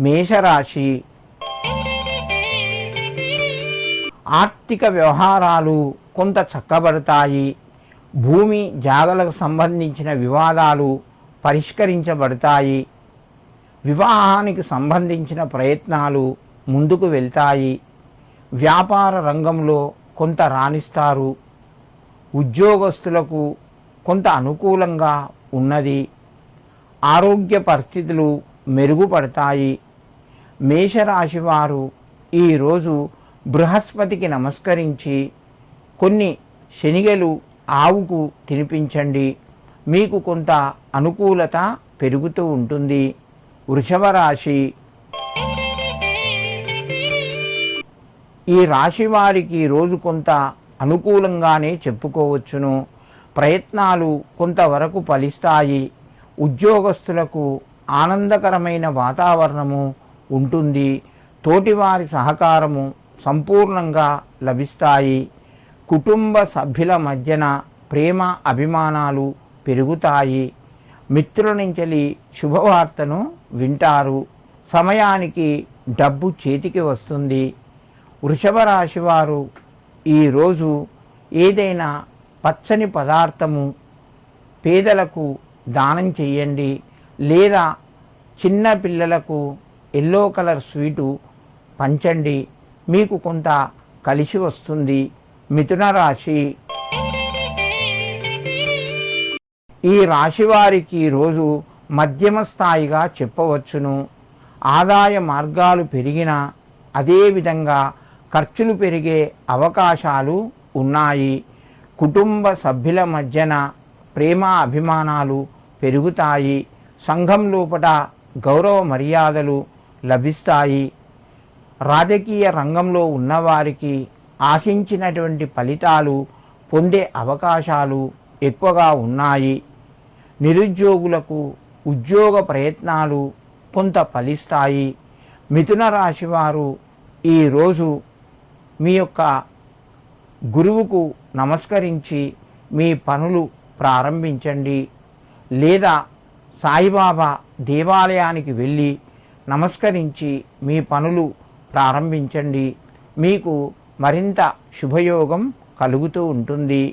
మేషరాశి ఆర్థిక వ్యవహారాలు కొంత చక్కబడతాయి. భూమి జాగలకు సంబంధించిన వివాదాలు పరిష్కరించబడతాయి. వివాహానికి సంబంధించిన ప్రయత్నాలు ముందుకు వెళ్తాయి. వ్యాపార రంగంలో కొంత రాణిస్తారు. ఉద్యోగస్తులకు కొంత అనుకూలంగా ఉన్నది. ఆరోగ్య పరిస్థితులు మెరుగుపడతాయి. మేషరాశి వారు ఈరోజు బృహస్పతికి నమస్కరించి కొన్ని శనిగలు ఆవుకు తినిపించండి. మీకు కొంత అనుకూలత పెరుగుతూ ఉంటుంది. వృషభ రాశి ఈ రాశి వారికి రోజు కొంత అనుకూలంగానే చెప్పుకోవచ్చును. ప్రయత్నాలు కొంతవరకు ఫలిస్తాయి. ఉద్యోగస్తులకు ఆనందకరమైన వాతావరణము ఉంటుంది. తోటివారి సహకారము సంపూర్ణంగా లభిస్తాయి. కుటుంబ సభ్యుల మధ్యన ప్రేమ అభిమానాలు పెరుగుతాయి. మిత్రుల నుంచి శుభవార్తను వింటారు. సమయానికి డబ్బు చేతికి వస్తుంది. వృషభ రాశి వారు ఈరోజు ఏదైనా పచ్చని పదార్థము పేదలకు దానం చేయండి, లేదా చిన్న పిల్లలకు ఎల్లో కలర్ స్వీటు పంచండి. మీకు కొంత కలిసి వస్తుంది. మిథున రాశి ఈ రాశి వారికి రోజు మధ్యమ స్థాయిగా చెప్పవచ్చును. ఆదాయ మార్గాలు పెరిగినా అదేవిధంగా ఖర్చులు పెరిగే అవకాశాలు ఉన్నాయి. కుటుంబ సభ్యుల మధ్యన ప్రేమ అభిమానాలు పెరుగుతాయి. సంఘం లోపల గౌరవ మర్యాదలు లభిస్తాయి. రాజకీయ రంగంలో ఉన్నవారికి ఆశించినటువంటి ఫలితాలు పొందే అవకాశాలు ఎక్కువగా ఉన్నాయి. నిరుద్యోగులకు ఉద్యోగ ప్రయత్నాలు కొంత ఫలిస్తాయి. మిథున రాశి వారు ఈరోజు మీ యొక్క గురువుకు నమస్కరించి మీ పనులు ప్రారంభించండి, లేదా సాయిబాబా దేవాలయానికి వెళ్ళి నమస్కరించి మీ పనులు ప్రారంభించండి. మీకు మరింత శుభయోగం కలుగుతూ ఉంటుంది.